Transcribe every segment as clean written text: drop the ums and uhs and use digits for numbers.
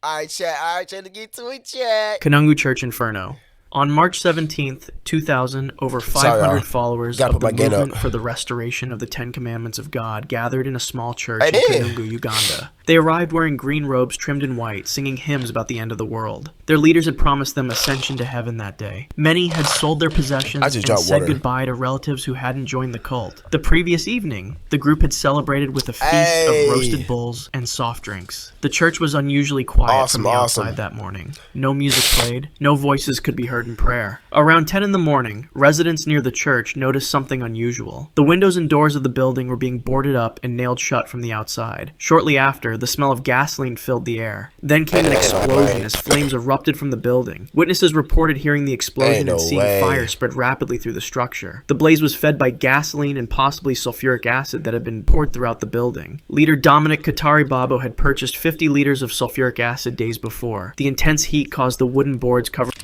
Alright, chat. Alright, trying to get to it, chat. Kanungu Church Inferno. On March 17th, 2000, over 500 followers of the movement for the restoration of the Ten Commandments of God gathered in a small church in Kanungu, Uganda. They arrived wearing green robes trimmed in white, singing hymns about the end of the world. Their leaders had promised them ascension to heaven that day. Many had sold their possessions and said goodbye to relatives who hadn't joined the cult. The previous evening, the group had celebrated with a feast of roasted bulls and soft drinks. The church was unusually quiet from the outside that morning. No music played, no voices could be heard in prayer. Around 10 in the morning, residents near the church noticed something unusual. The windows and doors of the building were being boarded up and nailed shut from the outside. Shortly after, the smell of gasoline filled the air. Then came an explosion as flames erupted from the building. Witnesses reported hearing the explosion and seeing fire spread rapidly through the structure. The blaze was fed by gasoline and possibly sulfuric acid that had been poured throughout the building. Leader Dominic Katari Babo had purchased 50 liters of sulfuric acid days before. The intense heat caused the wooden boards covered.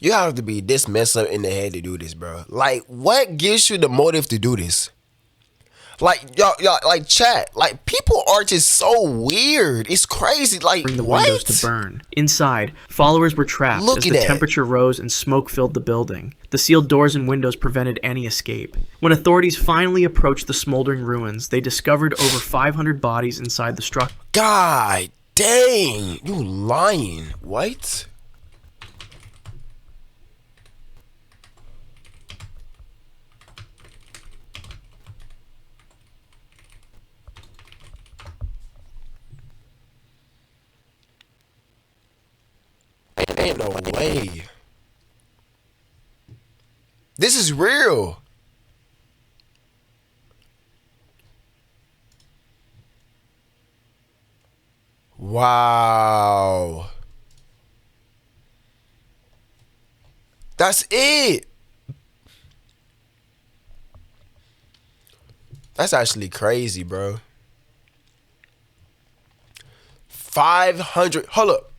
You have to be this messed up in the head to do this, bro. Like, what gives you the motive to do this? Like, y'all, like, chat. Like, people are just so weird. It's crazy. Like, the windows to burn. Inside, followers were trapped as the temperature rose and smoke filled the building. The sealed doors and windows prevented any escape. When authorities finally approached the smoldering ruins, they discovered over 500 bodies inside the structure. God dang, you lying. What? Ain't no way. This is real. Wow. That's it. That's actually crazy, bro. 500. Hold up.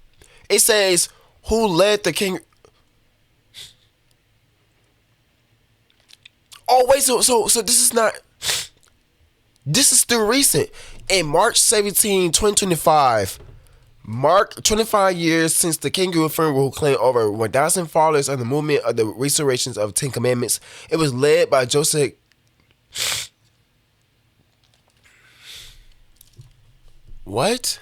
It says, who led the king? Oh, wait, so this is not, this is still recent. In March 17, 2025, mark 25 years since the Kangaroo Inferno who claimed over 1,000 followers of the movement of the restorations of 10 Commandments. It was led by Joseph. What?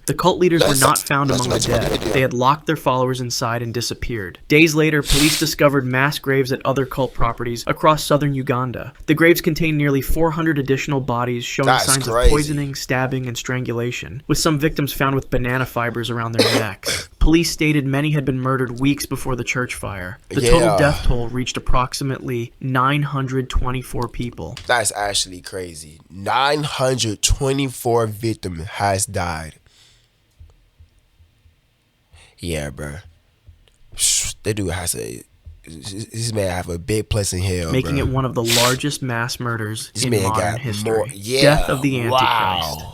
The cult leaders were not found among the dead. They had locked their followers inside and disappeared. Days later, police discovered mass graves at other cult properties across southern Uganda. The graves contained nearly 400 additional bodies showing signs of poisoning, stabbing, and strangulation, with some victims found with banana fibers around their necks. Police stated many had been murdered weeks before the church fire. The total death toll reached approximately 924 people. That's actually crazy. 924 victims has died. Yeah, bro. That dude has a. This man have a big place in hell, making it one of the largest mass murders in modern history. Death of the Antichrist. Wow.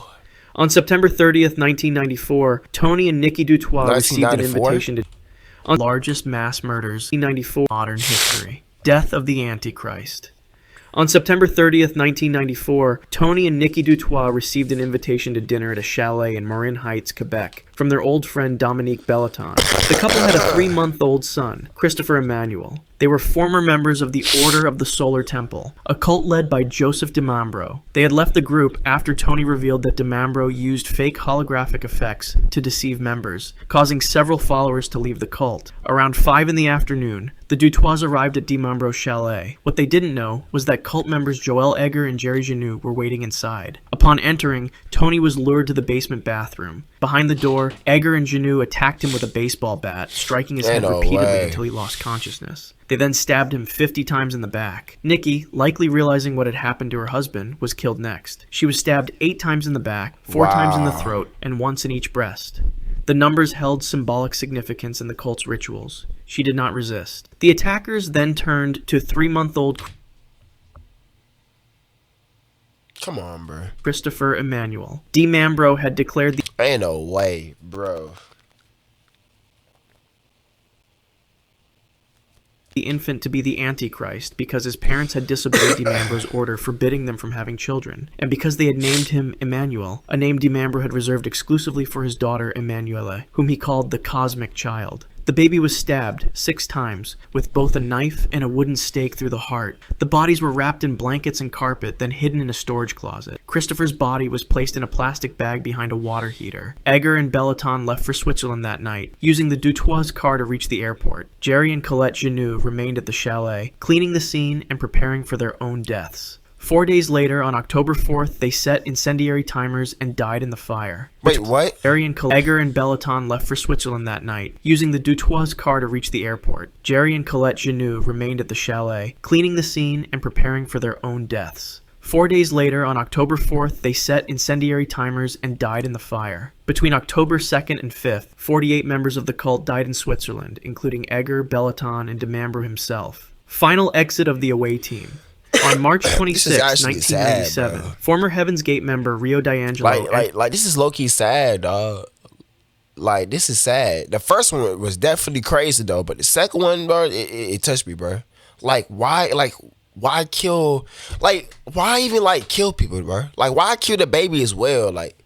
On September 30th, 1994, Tony and Nikki Dutoit received an invitation to on the largest mass murders in 1994 modern history. Death of the Antichrist. On September 30th, 1994, Tony and Nikki Dutoit received an invitation to dinner at a chalet in Marin Heights, Quebec, from their old friend Dominique Belleton. The couple had a 3-month-old son, Christopher Emmanuel. They were former members of the Order of the Solar Temple, a cult led by Joseph DeMambro. They had left the group after Tony revealed that DeMambro used fake holographic effects to deceive members, causing several followers to leave the cult. Around 5 in the afternoon, the Dutoits arrived at DeMambro's chalet. What they didn't know was that cult members Joel Egger and Jerry Janou were waiting inside. Upon entering, Tony was lured to the basement bathroom. Behind the door, Egger and Janou attacked him with a baseball bat, striking his head repeatedly until he lost consciousness. They then stabbed him 50 times in the back. Nikki, likely realizing what had happened to her husband, was killed next. She was stabbed 8 times in the back, 4 times in the throat, and once in each breast. The numbers held symbolic significance in the cult's rituals. She did not resist. The attackers then turned to 3-month-old Come on, bro. Christopher Emmanuel. DeMambro had declared the... Ain't no way, bro. the infant to be the Antichrist because his parents had disobeyed DiMambro's order forbidding them from having children, and because they had named him Emmanuel, a name DiMambro had reserved exclusively for his daughter Emanuele, whom he called the Cosmic Child. The baby was stabbed 6 times, with both a knife and a wooden stake through the heart. The bodies were wrapped in blankets and carpet, then hidden in a storage closet. Christopher's body was placed in a plastic bag behind a water heater. Egger and Belleton left for Switzerland that night, using the Dutois car to reach the airport. Jerry and Colette Genoux remained at the chalet, cleaning the scene and preparing for their own deaths. 4 days later, on October 4th, they set incendiary timers and died in the fire. Wait, what? Egger and Belleton left for Switzerland that night, using the Dutois car to reach the airport. Jerry and Colette Genoux remained at the chalet, cleaning the scene and preparing for their own deaths. 4 days later, on October 4th, they set incendiary timers and died in the fire. Between October 2nd and 5th, 48 members of the cult died in Switzerland, including Egger, Belleton, and DiMambro himself. Final exit of the away team. On March 26, 1997, sad, former Heaven's Gate member Rio D'Angelo... Like, this is low-key sad, dog. Like, this is sad. The first one was definitely crazy, though, but the second one, bro, it touched me, bro. Like, why kill... Like, why even, like, kill people, bro? Like, why kill the baby as well? Like...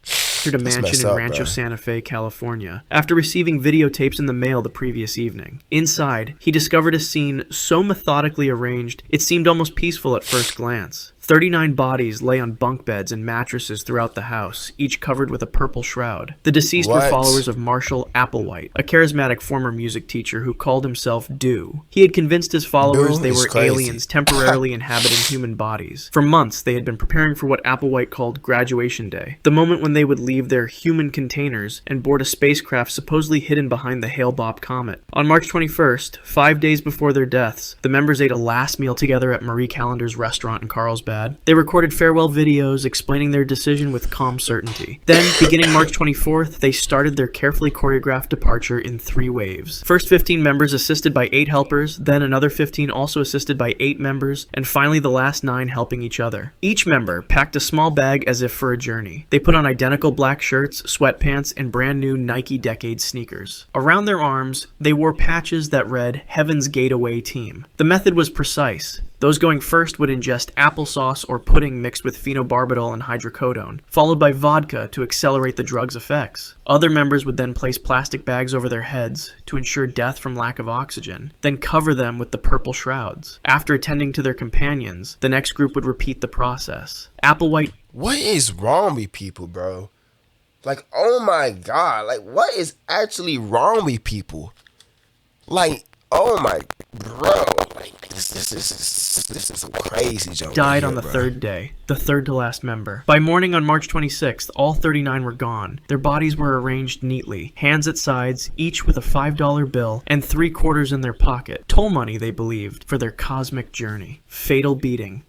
A mansion in Rancho Santa Fe, California, after receiving videotapes in the mail the previous evening. Inside, he discovered a scene so methodically arranged, it seemed almost peaceful at first glance. 39 bodies lay on bunk beds and mattresses throughout the house, each covered with a purple shroud. The deceased were followers of Marshall Applewhite, a charismatic former music teacher who called himself Do. He had convinced his followers they were aliens temporarily inhabiting human bodies. For months, they had been preparing for what Applewhite called Graduation Day, the moment when they would leave their human containers and board a spacecraft supposedly hidden behind the Hale-Bopp comet. On March 21st, 5 days before their deaths, the members ate a last meal together at Marie Callender's restaurant in Carlsbad. They recorded farewell videos explaining their decision with calm certainty. Then, beginning March 24th, they started their carefully choreographed departure in 3 waves. First 15 members assisted by 8 helpers, then another 15 also assisted by 8 members, and finally the last 9 helping each other. Each member packed a small bag as if for a journey. They put on identical black shirts, sweatpants, and brand new Nike Decade sneakers. Around their arms, they wore patches that read Heaven's Gate Away Team. The method was precise. Those going first would ingest applesauce or pudding mixed with phenobarbital and hydrocodone, followed by vodka to accelerate the drug's effects. Other members would then place plastic bags over their heads to ensure death from lack of oxygen, then cover them with the purple shrouds. After attending to their companions, the next group would repeat the process. Applewhite... What is wrong with people, bro? Like, oh my God. Like, what is actually wrong with people? Like, oh my... Bro, like, this is a crazy joke. Died on the 3rd day, the 3rd to last member. By morning on March 26th, all 39 were gone. Their bodies were arranged neatly, hands at sides, each with a $5 bill and 3 quarters in their pocket. Toll money, they believed, for their cosmic journey. Fatal beating.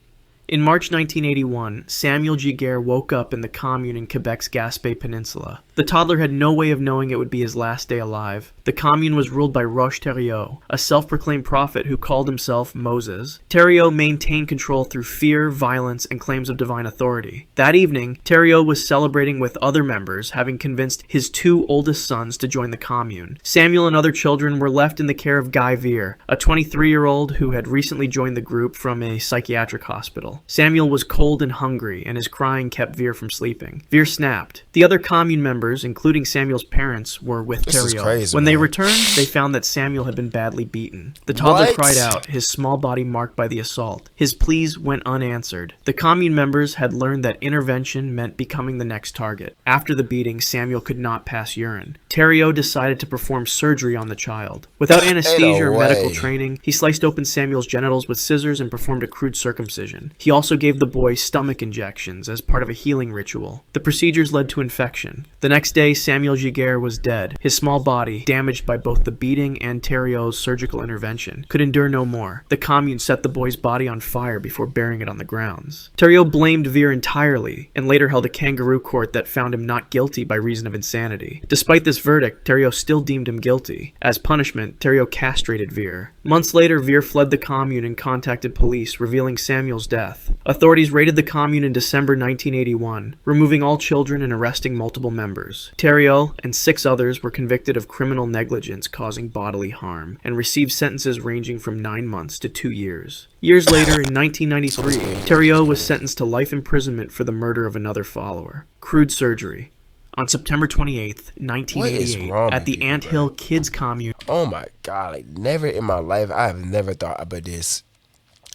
In March 1981, Samuel Giguère woke up in the commune in Quebec's Gaspé Peninsula. The toddler had no way of knowing it would be his last day alive. The commune was ruled by Roche Thériault, a self-proclaimed prophet who called himself Moses. Thériault maintained control through fear, violence, and claims of divine authority. That evening, Thériault was celebrating with other members, having convinced his 2 oldest sons to join the commune. Samuel and other children were left in the care of Guy Vere, a 23-year-old who had recently joined the group from a psychiatric hospital. Samuel was cold and hungry, and his crying kept Vere from sleeping. Vere snapped. The other commune members, including Samuel's parents, were with Thériault. When they returned, they found that Samuel had been badly beaten. The toddler cried out, his small body marked by the assault. His pleas went unanswered. The commune members had learned that intervention meant becoming the next target. After the beating, Samuel could not pass urine. Thériault decided to perform surgery on the child. Without anesthesia or medical training, he sliced open Samuel's genitals with scissors and performed a crude circumcision. He also gave the boy stomach injections as part of a healing ritual. The procedures led to infection. The next day, Samuel Giguère was dead. His small body, damaged by both the beating and Thériault's surgical intervention, could endure no more. The commune set the boy's body on fire before burying it on the grounds. Thériault blamed Vere entirely, and later held a kangaroo court that found him not guilty by reason of insanity. Despite this verdict, Thériault still deemed him guilty. As punishment, Thériault castrated Vere. Months later, Vere fled the commune and contacted police, revealing Samuel's death. Authorities raided the commune in December 1981, removing all children and arresting multiple members. members. Theriot and 6 others were convicted of criminal negligence causing bodily harm and received sentences ranging from 9 months to 2 years. Years later, in 1993, Theriot was sentenced to life imprisonment for the murder of another follower. Crude surgery. On September 28th, 1988, at the Anthill Kids Commune. Oh my God, like never in my life, I have never thought about this.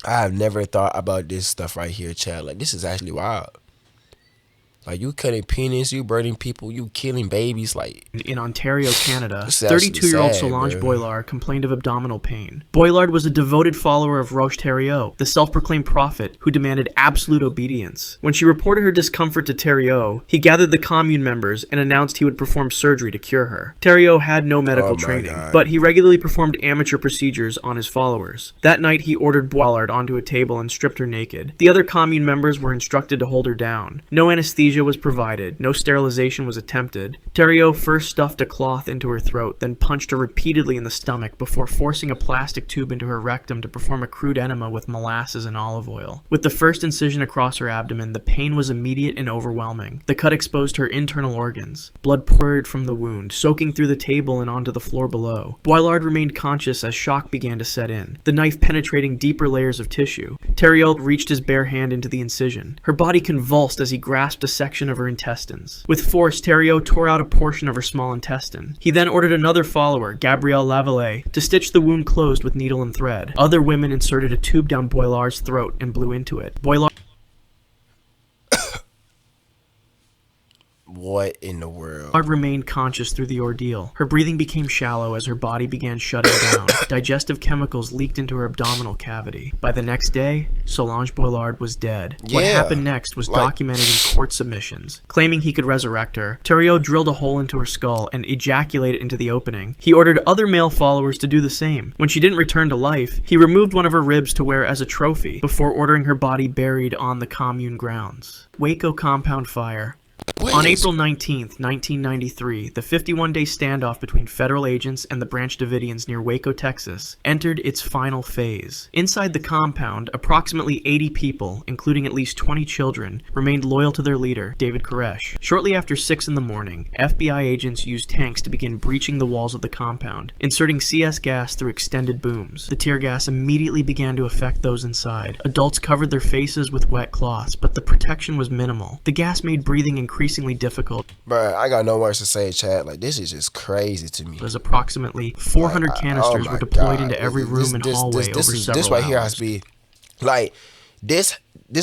I have never thought about this stuff right here, Chad. Like, this is actually wild. Like, you cutting penis, you burning people, you killing babies, like... In Ontario, Canada, 32-year-old Solange Boilard complained of abdominal pain. Boilard was a devoted follower of Roche Theriot, the self-proclaimed prophet who demanded absolute obedience. When she reported her discomfort to Theriot, he gathered the commune members and announced he would perform surgery to cure her. Theriot had no medical training, but he regularly performed amateur procedures on his followers. That night, he ordered Boilard onto a table and stripped her naked. The other commune members were instructed to hold her down. No anesthesia was provided, no sterilization was attempted. Theriot first stuffed a cloth into her throat, then punched her repeatedly in the stomach before forcing a plastic tube into her rectum to perform a crude enema with molasses and olive oil. With the first incision across her abdomen, the pain was immediate and overwhelming. The cut exposed her internal organs. Blood poured from the wound, soaking through the table and onto the floor below. Boilard remained conscious as shock began to set in, the knife penetrating deeper layers of tissue. Theriot reached his bare hand into the incision. Her body convulsed as he grasped a section of her intestines. With force, Theriot tore out a portion of her small intestine. He then ordered another follower, Gabrielle Lavallee, to stitch the wound closed with needle and thread. Other women inserted a tube down Boilard's throat and blew into it. What in the world? Boilard remained conscious through the ordeal. Her breathing became shallow as her body began shutting down. Digestive chemicals leaked into her abdominal cavity. By the next day, Solange Boilard was dead. What happened next was documented in court submissions. Claiming he could resurrect her, Theriot drilled a hole into her skull and ejaculated into the opening. He ordered other male followers to do the same. When she didn't return to life, he removed one of her ribs to wear as a trophy before ordering her body buried on the commune grounds. Waco Compound Fire. On April 19, 1993, the 51-day standoff between federal agents and the Branch Davidians near Waco, Texas, entered its final phase. Inside the compound, approximately 80 people, including at least 20 children, remained loyal to their leader, David Koresh. Shortly after 6 in the morning, FBI agents used tanks to begin breaching the walls of the compound, inserting CS gas through extended booms. The tear gas immediately began to affect those inside. Adults covered their faces with wet cloths, but the protection was minimal. The gas made breathing increasingly difficult. Bro, I got no words to say, Chad. Like, this is just crazy to me. As approximately 400 canisters were deployed into every room and hallway over several This right hours. here has to be, like, this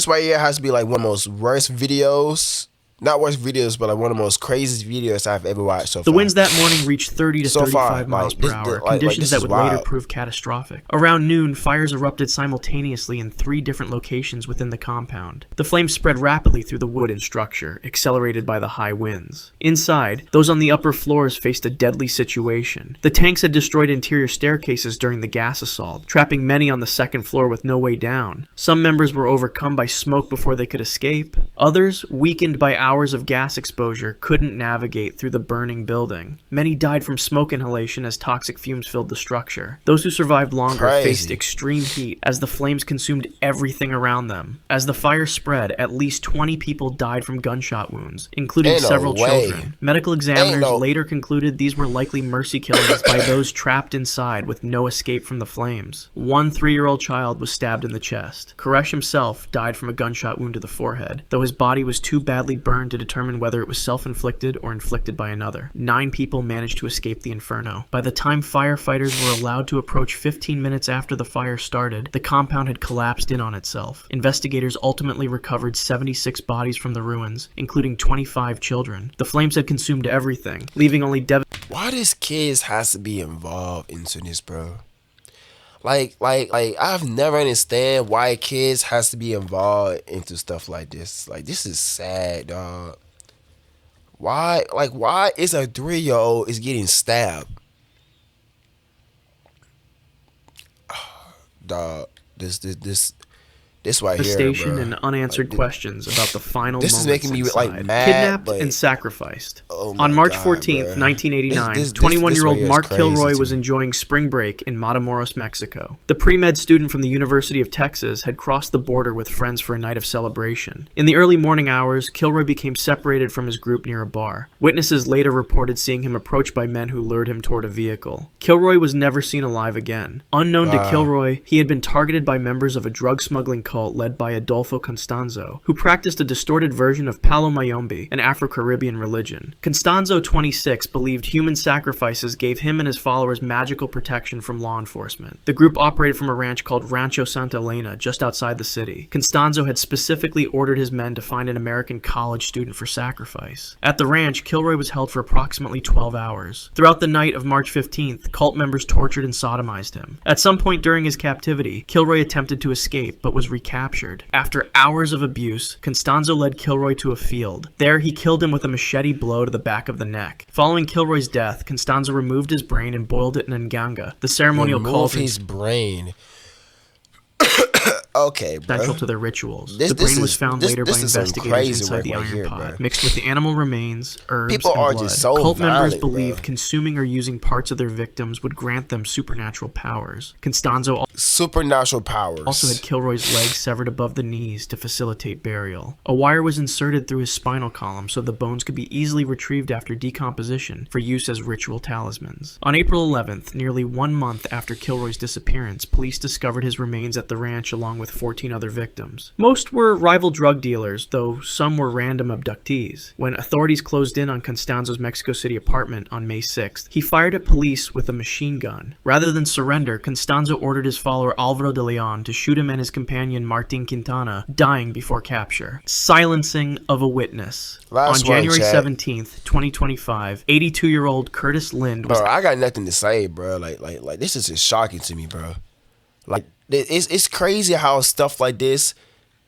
right here has to be, like, one of the most worst videos. Not worst videos, but like one of the most craziest videos I've ever watched so far. The winds that morning reached 30 to 35 miles per hour, conditions that would later prove catastrophic. Around noon, fires erupted simultaneously in 3 different locations within the compound. The flames spread rapidly through the wooden structure, accelerated by the high winds. Inside, those on the upper floors faced a deadly situation. The tanks had destroyed interior staircases during the gas assault, trapping many on the second floor with no way down. Some members were overcome by smoke before they could escape. Others, weakened by hours of gas exposure, couldn't navigate through the burning building. Many died from smoke inhalation as toxic fumes filled the structure. Those who survived longer faced extreme heat as the flames consumed everything around them. As the fire spread, at least 20 people died from gunshot wounds, including several children. Medical examiners later concluded these were likely mercy killings by those trapped inside with no escape from the flames. One 3-year-old child was stabbed in the chest. Koresh himself died from a gunshot wound to the forehead, though his body was too badly burned to determine whether it was self-inflicted or inflicted by another. 9 people managed to escape the inferno. By the time firefighters were allowed to approach 15 minutes after the fire started, the compound had collapsed in on itself. Investigators ultimately recovered 76 bodies from the ruins, including 25 children. The flames had consumed everything, leaving only Why does kids has to be involved into this, bro? Like, I've never understand why kids has to be involved into stuff like this. Like, this is sad, dog. Why is a 3-year-old is getting stabbed? Dog, this This right here, devastation bro. and unanswered questions about the final this moments is making me inside. like mad, Kidnapped but and sacrificed. oh my On March God, 14th, bro. 1989, This 21-year-old right Mark Kilroy was me. enjoying spring break in Matamoros, Mexico. The pre-med student from the University of Texas had crossed the border with friends for a night of celebration. In the early morning hours, Kilroy became separated from his group near a bar. Witnesses later reported seeing him approached by men who lured him toward a vehicle. Kilroy was never seen alive again. Unknown to Kilroy, he had been targeted by members of a drug smuggling cult led by Adolfo Constanzo, who practiced a distorted version of Palo Mayombe, an Afro-Caribbean religion. Constanzo, 26, believed human sacrifices gave him and his followers magical protection from law enforcement. The group operated from a ranch called Rancho Santa Elena, just outside the city. Constanzo had specifically ordered his men to find an American college student for sacrifice. At the ranch, Kilroy was held for approximately 12 hours. Throughout the night of March 15th, cult members tortured and sodomized him. At some point during his captivity, Kilroy attempted to escape, but was recaptured. After hours of abuse, Constanzo led Kilroy to a field. There, he killed him with a machete blow to the back of the neck. Following Kilroy's death, Constanzo removed his brain and boiled it in nganga, the ceremonial cauldron. His brain. Okay, bro. Central to their rituals. The brain was found later by investigators inside the iron pot, mixed with the animal remains, herbs, and blood. Just so Cult members violent, believed consuming or using parts of their victims would grant them supernatural powers. Constanzo supernatural powers also had Kilroy's legs severed above the knees to facilitate burial. A wire was inserted through his spinal column so the bones could be easily retrieved after decomposition for use as ritual talismans. On April 11th, nearly 1 month after Kilroy's disappearance, police discovered his remains at the ranch along with 14 other victims. Most were rival drug dealers, though some were random abductees. When authorities closed in on Constanzo's Mexico City apartment on May 6th, he fired at police with a machine gun. Rather than surrender, Constanzo ordered his follower Alvaro de Leon to shoot him and his companion Martin Quintana, dying before capture. Silencing of a witness. On January 17th, 2025, 82-year-old Curtis Lind was... Bro, I got nothing to say, bro. Like this is just shocking to me, bro. Like, it's crazy how stuff like this,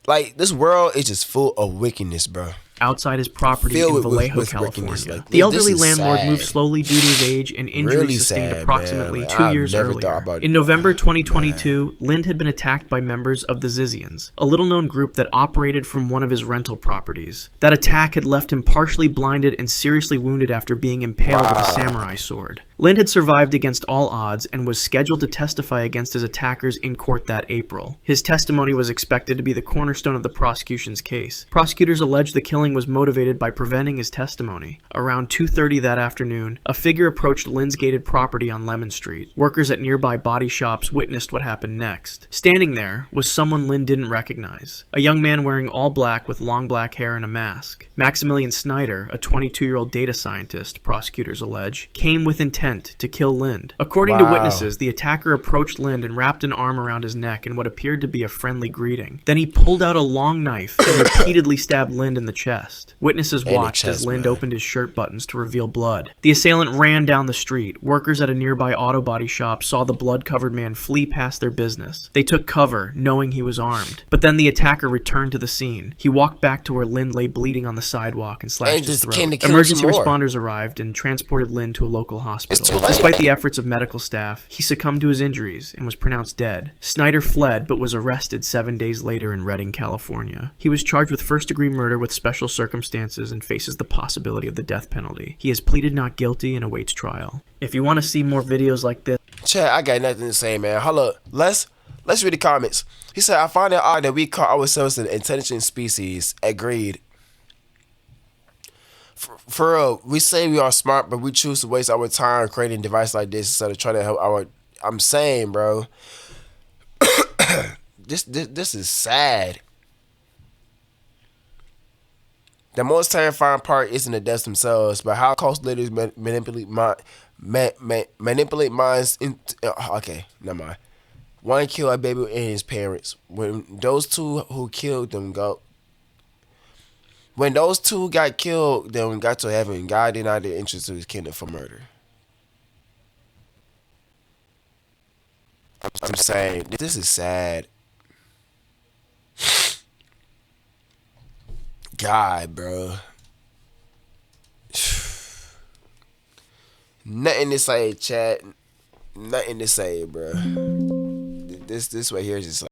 like, this world is just full of wickedness, bro. Outside his property in Vallejo, California. Like, the elderly landlord moved slowly due to his age and injuries sustained approximately 2 years earlier. In November 2022, Lind had been attacked by members of the Zizians, a little-known group that operated from one of his rental properties. That attack had left him partially blinded and seriously wounded after being impaled with a samurai sword. Lind had survived against all odds and was scheduled to testify against his attackers in court that April. His testimony was expected to be the cornerstone of the prosecution's case. Prosecutors alleged the killing was motivated by preventing his testimony. Around 2:30 that afternoon, a figure approached Lind's gated property on Lemon Street. Workers at nearby body shops witnessed what happened next. Standing there was someone Lind didn't recognize, a young man wearing all black with long black hair and a mask. Maximilian Snyder, a 22-year-old data scientist, prosecutors allege, came with intent to kill Lind. According to witnesses, the attacker approached Lind and wrapped an arm around his neck in what appeared to be a friendly greeting. Then he pulled out a long knife and repeatedly stabbed Lind in the chest. Witnesses watched as Lind opened his shirt buttons to reveal blood. The assailant ran down the street. Workers at a nearby auto body shop saw the blood-covered man flee past their business. They took cover, knowing he was armed. But then the attacker returned to the scene. He walked back to where Lind lay bleeding on the sidewalk and slashed his throat. Emergency responders arrived and transported Lind to a local hospital. Despite the efforts of medical staff, he succumbed to his injuries and was pronounced dead. Snyder fled but was arrested 7 days later in Redding, California. He was charged with first-degree murder with special circumstances and faces the possibility of the death penalty. He has pleaded not guilty and awaits trial. If you want to see more videos like this... Chat, I got nothing to say, man. Hold up. Let's read the comments. He said, I find it odd that we call ourselves an intelligent species. Agreed. For real, we say we are smart, but we choose to waste our time creating a device like this instead of trying to help our... I'm saying, bro. This is sad. The most terrifying part isn't the deaths themselves, but how cult leaders manipulate minds. Okay, never mind. One killed a baby and his parents. When those two who killed them When those two got killed, then got to heaven, God denied their interest to his kingdom for murder. I'm saying, this is sad. God, bro. Nothing to say, chat. Nothing to say, bro. This right here is just like...